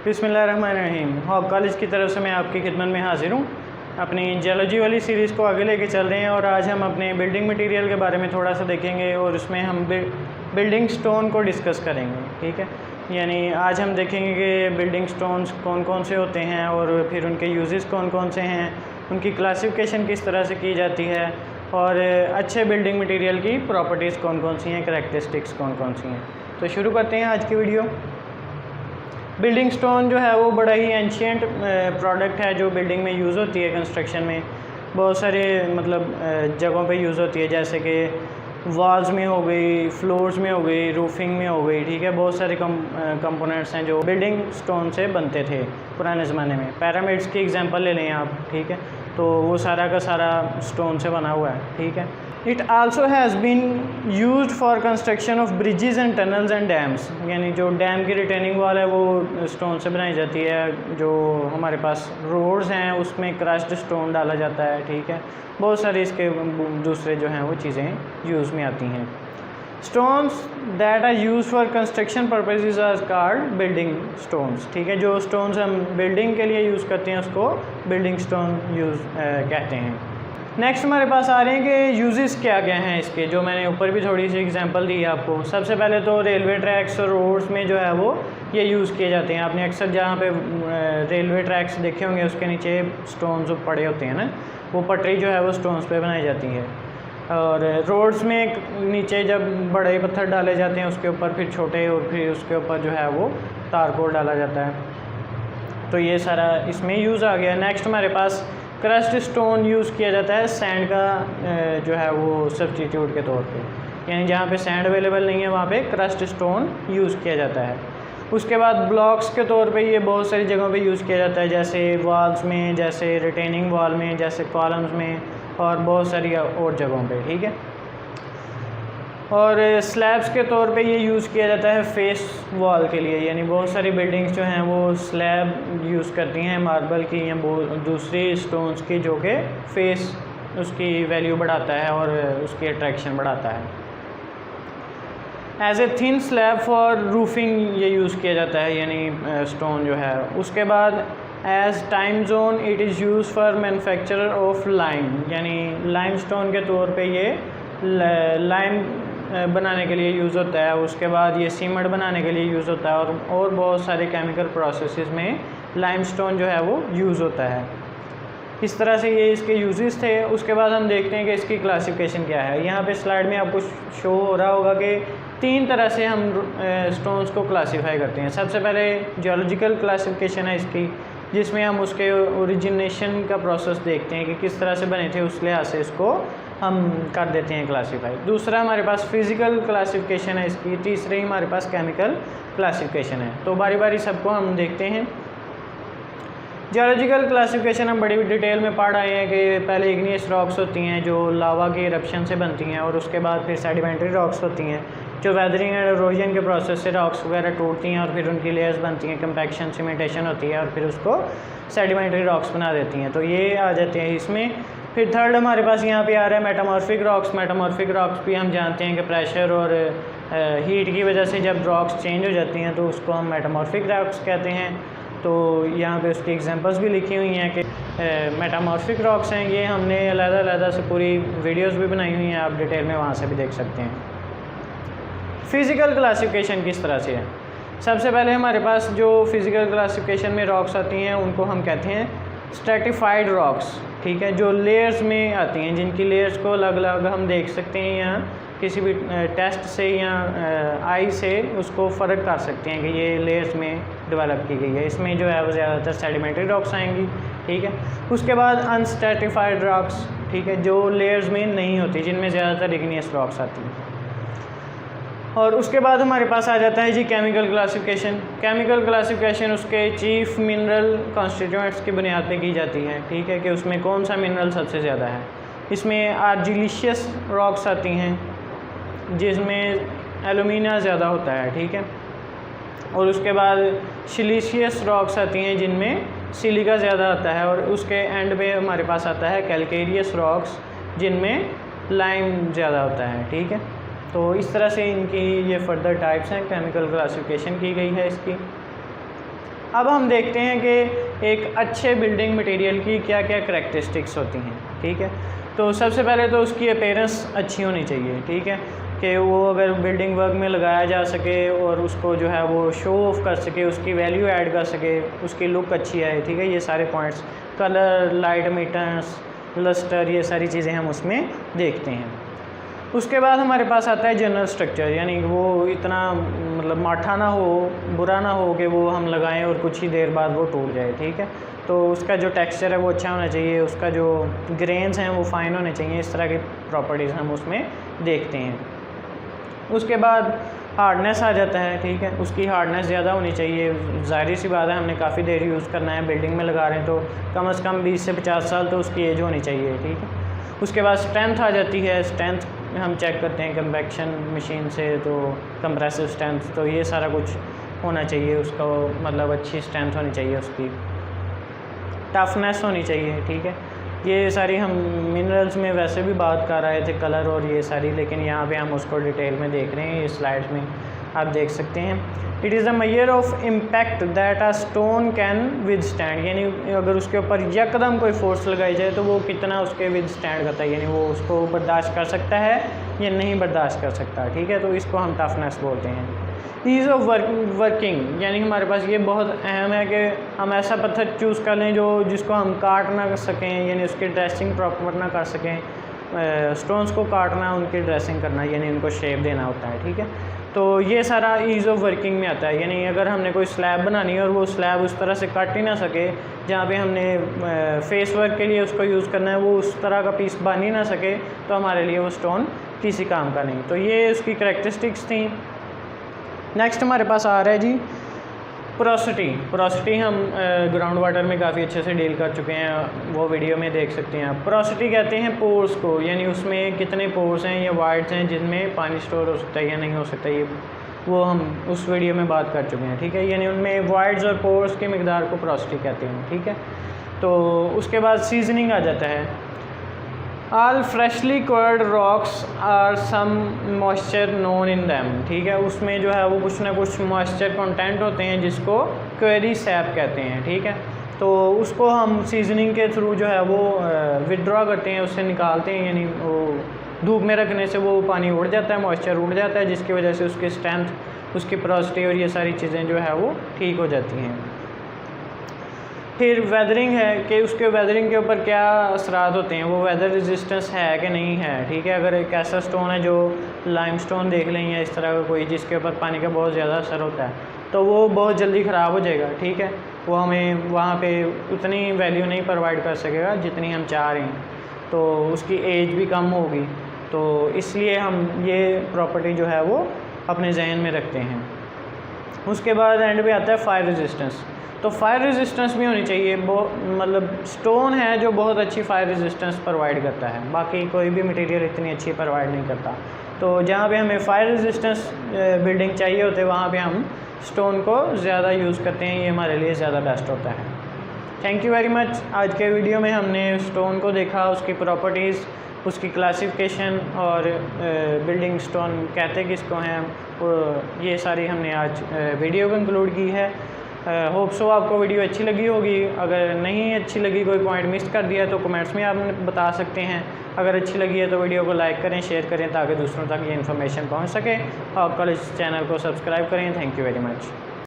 बिस्मिल्लाहिर्रहमानिर्रहीम। Hob college की तरफ से मैं आपकी खिदमत में हाजिर हूँ। अपनी जियोलॉजी वाली सीरीज़ को आगे लेके चल रहे हैं और आज हम अपने बिल्डिंग मटेरियल के बारे में थोड़ा सा देखेंगे और उसमें हम बिल्डिंग स्टोन को डिस्कस करेंगे। ठीक है, यानी आज हम देखेंगे कि बिल्डिंग स्टोन्स कौन कौन से होते हैं और फिर उनके यूजेस कौन कौन से हैं, उनकी क्लासिफिकेशन किस तरह से की जाती है और अच्छे बिल्डिंग मटेरियल की प्रॉपर्टीज़ कौन कौन सी हैं, करैक्टरिस्टिक्स कौन कौन सी हैं। तो शुरू करते हैं आज की वीडियो। बिल्डिंग स्टोन जो है वो बड़ा ही एंशियंट प्रोडक्ट है जो बिल्डिंग में यूज़ होती है। कंस्ट्रक्शन में बहुत सारे जगहों पे यूज़ होती है, जैसे कि वॉल्स में हो गई, फ्लोर्स में हो गई, रूफिंग में हो गई। ठीक है, बहुत सारे कंपोनेंट्स हैं जो बिल्डिंग स्टोन से बनते थे पुराने ज़माने में। पिरामिड्स की एग्जांपल ले लें आप, ठीक है, तो वो सारा का सारा स्टोन से बना हुआ है। ठीक है, it also has been used for construction of bridges and tunnels and dams, यानी जो डैम की रिटेनिंग वॉल है वो स्टोन से बनाई जाती है। जो हमारे पास रोड्स हैं उसमें क्रश्ड स्टोन डाला जाता है। ठीक है, बहुत सारे इसके दूसरे जो हैं वो चीज़ें यूज़ में आती हैं। Stones that are use for construction purposes are called building stones. ठीक है, जो स्टोन्स हम बिल्डिंग के लिए यूज़ करते हैं उसको बिल्डिंग स्टोन कहते हैं। नेक्स्ट हमारे पास आ रहे हैं कि यूजेस क्या क्या हैं इसके, जो मैंने ऊपर भी थोड़ी सी एग्जांपल दी है आपको। सबसे पहले तो रेलवे ट्रैक्स और रोड्स में जो है वो ये यूज़ किए जाते हैं। आपने अक्सर जहाँ पे रेलवे ट्रैक्स देखे होंगे उसके नीचे स्टोन्स पड़े होते हैं ना, वो पटरी जो है वो स्टोन्स पे बनाई जाती है। और रोड्स में नीचे जब बड़े पत्थर डाले जाते हैं उसके ऊपर फिर छोटे और फिर उसके ऊपर जो है वो तारकोल डाला जाता है। तो ये सारा इसमें यूज़ आ गया। नेक्स्ट हमारे पास क्रस्ट स्टोन यूज़ किया जाता है सैंड का जो है वो सब्स्टिट्यूट के तौर पे, यानी जहाँ पे सैंड अवेलेबल नहीं है वहाँ पे क्रस्ट स्टोन यूज़ किया जाता है। उसके बाद ब्लॉक्स के तौर पे ये बहुत सारी जगहों पे यूज़ किया जाता है, जैसे वॉल्स में, जैसे रिटेनिंग वॉल में, जैसे कॉलम्स में और बहुत सारी और जगहों पे। ठीक है, और स्लैब्स के तौर पे ये यूज़ किया जाता है फेस वॉल के लिए, यानी बहुत सारी बिल्डिंग्स जो हैं वो स्लैब यूज़ करती हैं मार्बल की या दूसरी स्टोन्स की, जो कि फेस उसकी वैल्यू बढ़ाता है और उसकी अट्रैक्शन बढ़ाता है। As a thin slab for roofing ये यूज़ किया जाता है, यानी स्टोन जो है। उसके बाद as time zone it is use for manufacture of lime, यानी लाइम स्टोन के तौर पे ये लाइम बनाने के लिए यूज़ होता है। उसके बाद ये सीमेंट बनाने के लिए यूज़ होता है और बहुत सारे केमिकल प्रोसेसेस में लाइमस्टोन जो है वो यूज़ होता है। इस तरह से ये इसके यूजेस थे। उसके बाद हम देखते हैं कि इसकी क्लासिफिकेशन क्या है। यहाँ पे स्लाइड में आपको शो हो रहा होगा कि 3 तरह से हम स्टोन्स को क्लासीफाई करते हैं। सबसे पहले जियोलॉजिकल क्लासिफिकेशन है इसकी, जिसमें हम उसके ओरिजिनेशन का प्रोसेस देखते हैं कि किस तरह से बने थे, उस लिहाज से इसको हम कर देते हैं क्लासीफाई। दूसरा हमारे पास फिज़िकल क्लासिफिकेशन है इसकी। तीसरे ही हमारे पास केमिकल क्लासिफिकेशन है। तो बारी बारी सबको हम देखते हैं। जियोलॉजिकल क्लासिफिकेशन हम बड़ी डिटेल में पढ़ आए हैं कि पहले इग्नियस रॉक्स होती हैं जो लावा के इरप्शन से बनती हैं, और उसके बाद फिर सेडिमेंट्री रॉक्स होती हैं जो वेदरिंग एंड इरोजन के प्रोसेस से रॉक्स वगैरह टूटती हैं और फिर उनकी लेयर्स बनती हैं, कंपैक्शन सीमेंटेशन होती है और फिर उसको सेडिमेंट्री रॉक्स बना देती हैं। तो ये आ जाते हैं इसमें। फिर थर्ड हमारे पास यहाँ पे आ रहा है मेटामॉर्फिक रॉक्स। मेटामॉर्फिक रॉक्स भी हम जानते हैं कि प्रेशर और हीट की वजह से जब रॉक्स चेंज हो जाती हैं तो उसको हम मेटामॉर्फिक रॉक्स कहते हैं। तो यहाँ पे उसकी एग्जांपल्स भी लिखी हुई हैं कि मेटामॉर्फिक रॉक्स हैं। ये हमने अलग-अलग से पूरी वीडियोस भी बनाई हुई हैं, आप डिटेल में वहाँ से भी देख सकते हैं। फ़िज़िकल क्लासिफिकेशन किस तरह से है? सबसे पहले हमारे पास जो फ़िज़िकल क्लासिफिकेशन में रॉक्स आती हैं उनको हम कहते हैं स्ट्रैटिफाइड रॉक्स। ठीक है, जो लेयर्स में आती हैं, जिनकी लेयर्स को अलग अलग हम देख सकते हैं या किसी भी टेस्ट से या आई से उसको फ़र्क कर सकते हैं कि ये लेयर्स में डेवलप की गई है। इसमें जो है वो ज़्यादातर सेडिमेंट्री रॉक्स आएंगी। ठीक है, उसके बाद अनस्ट्रैटिफाइड रॉक्स, ठीक है, जो लेयर्स में नहीं होती, जिनमें ज़्यादातर इग्नियस रॉक्स आती हैं। और उसके बाद हमारे पास आ जाता है जी केमिकल क्लासिफिकेशन। केमिकल क्लासिफिकेशन उसके चीफ मिनरल कॉन्स्टिट्यूएंट्स की बुनियाद पे की जाती है। ठीक है, कि उसमें कौन सा मिनरल सबसे ज़्यादा है। इसमें आर्जिलिशियस रॉक्स आती हैं जिसमें एलुमिना ज़्यादा होता है। ठीक है, और उसके बाद सिलिशियस रॉक्स आती हैं जिनमें सिलिका ज़्यादा आता है, और उसके एंड पे हमारे पास आता है कैलकेरियस रॉक्स जिनमें लाइम ज़्यादा होता है। ठीक है, तो इस तरह से इनकी ये फर्दर टाइप्स हैं, केमिकल क्लासिफिकेशन की गई है इसकी। अब हम देखते हैं कि एक अच्छे बिल्डिंग मटेरियल की क्या क्या करैक्टरिस्टिक्स होती हैं। ठीक है, तो सबसे पहले तो उसकी अपीयरेंस अच्छी होनी चाहिए। ठीक है, कि वो अगर बिल्डिंग वर्क में लगाया जा सके और उसको जो है वो शो ऑफ कर सके, उसकी वैल्यू ऐड कर सके, उसकी लुक अच्छी आए। ठीक है, ये सारे points, colour, light meters, lustre, ये सारी चीज़ें हम उसमें देखते हैं। उसके बाद हमारे पास आता है जनरल स्ट्रक्चर, यानी वो इतना मतलब माठा ना हो, बुरा ना हो कि वो हम लगाएं और कुछ ही देर बाद वो टूट जाए। ठीक है, तो उसका जो टेक्सचर है वो अच्छा होना चाहिए, उसका जो ग्रेन्स हैं वो फाइन होने चाहिए। इस तरह की प्रॉपर्टीज़ हम उसमें देखते हैं। उसके बाद हार्डनेस आ जाता है। ठीक है, उसकी हार्डनेस ज़्यादा होनी चाहिए। ज़ाहिर सी बात है, हमने काफ़ी देर यूज़ करना है, बिल्डिंग में लगा रहे हैं, तो कम से कम 20 से 50 साल तो उसकी एज होनी चाहिए। ठीक है, उसके बाद स्ट्रेंथ आ जाती है। स्ट्रेंथ हम चेक करते हैं कन्वेक्शन मशीन से, तो कंप्रेसिव स्ट्रेंथ, तो ये सारा कुछ होना चाहिए उसका, मतलब अच्छी स्ट्रेंथ होनी चाहिए उसकी, टफनेस होनी चाहिए। ठीक है, ये सारी हम मिनरल्स में वैसे भी बात कर रहे थे, कलर और ये सारी, लेकिन यहाँ पे हम उसको डिटेल में देख रहे हैं। ये स्लाइड्स में आप देख सकते हैं। It is a measure of impact that a stone can with stand, यानी अगर उसके ऊपर यकदम कोई फोर्स लगाई जाए तो वो कितना उसके विद स्टैंड करता है, यानी वो उसको बर्दाश्त कर सकता है या नहीं बर्दाश्त कर सकता। ठीक है, तो इसको हम टफनेस बोलते हैं। ईज़ ऑफ वर्किंग, यानी हमारे पास ये बहुत अहम है कि हम ऐसा पत्थर चूज़ कर लें जिसको हम काट ना कर सकें, यानी उसकी ड्रेसिंग प्रॉपर ना कर सकें। स्टोन्स को काटना, उनकी ड्रेसिंग करना, यानी उनको शेप देना होता है। ठीक है, तो ये सारा ईज़ ऑफ वर्किंग में आता है। यानी अगर हमने कोई स्लैब बनानी है और वो स्लैब उस तरह से काट ही ना सके, जहाँ पे हमने फेस वर्क के लिए उसको यूज़ करना है, वो उस तरह का पीस बन ही ना सके, तो हमारे लिए वो स्टोन किसी काम का नहीं। तो ये उसकी करैक्टरिस्टिक्स थी। नेक्स्ट हमारे पास आ रहा है जी पोरोसिटी। पोरोसिटी हम ग्राउंड वाटर में काफ़ी अच्छे से डील कर चुके हैं, वो वीडियो में देख सकते हैं आप। पोरोसिटी कहते हैं पोर्स को, यानी उसमें कितने पोर्स हैं या वाइड्स हैं जिनमें पानी स्टोर हो सकता है या नहीं हो सकता, ये वो हम उस वीडियो में बात कर चुके हैं। ठीक है, यानी उनमें वाइड्स और पोर्स की मिकदार को पोरोसिटी कहते हैं। ठीक है, तो उसके बाद सीजनिंग आ जाता है। All freshly cured rocks are some moisture known in them. ठीक है, उसमें जो है वो कुछ ना कुछ मॉइस्चर कंटेंट होते हैं जिसको क्वेरी सैप कहते हैं। ठीक है, तो उसको हम सीजनिंग के थ्रू जो है वो विदड्रॉ करते हैं, उससे निकालते हैं, यानी वो धूप में रखने से वो पानी उड़ जाता है, मॉइस्चर उड़ जाता है, जिसकी वजह से उसकी स्ट्रेंथ, उसकी पोरोसिटी और ये सारी चीज़ें जो है वो ठीक हो जाती हैं। फिर वेदरिंग है कि उसके वेदरिंग के ऊपर क्या असरात होते हैं, वो वेदर रेजिस्टेंस है कि नहीं है। ठीक है, अगर एक ऐसा स्टोन है जो लाइमस्टोन देख लें या इस तरह का कोई जिसके ऊपर पानी का बहुत ज़्यादा असर होता है, तो वो बहुत जल्दी ख़राब हो जाएगा। ठीक है, वो हमें वहाँ पे उतनी वैल्यू नहीं प्रोवाइड कर सकेगा जितनी हम चाह रहे हैं, तो उसकी एज भी कम होगी। तो इसलिए हम ये प्रॉपर्टी जो है वो अपने जहन में रखते हैं। उसके बाद एंड पे आता है फायर रेजिस्टेंस। तो फायर रेजिस्टेंस भी होनी चाहिए, मतलब स्टोन है जो बहुत अच्छी फायर रेजिस्टेंस प्रोवाइड करता है, बाकी कोई भी मटेरियल इतनी अच्छी प्रोवाइड नहीं करता। तो जहाँ पे हमें फायर रेजिस्टेंस बिल्डिंग चाहिए होते हैं, वहाँ पे हम स्टोन को ज़्यादा यूज़ करते हैं, ये हमारे लिए ज़्यादा बेस्ट होता है। Thank you very much. आज के वीडियो में हमने स्टोन को देखा, उसकी प्रॉपर्टीज़, उसकी क्लासिफिकेशन और बिल्डिंग स्टोन कहते किसको हैं, ये सारी हमने आज वीडियो कंक्लूड की है। होप सो आपको वीडियो अच्छी लगी होगी। अगर नहीं अच्छी लगी, कोई पॉइंट मिस कर दिया, तो कमेंट्स में आप बता सकते हैं। अगर अच्छी लगी है तो वीडियो को लाइक करें, शेयर करें, ताकि दूसरों तक ये इन्फॉर्मेशन पहुंच सके। और कॉलेज चैनल को सब्सक्राइब करें। Thank you very much.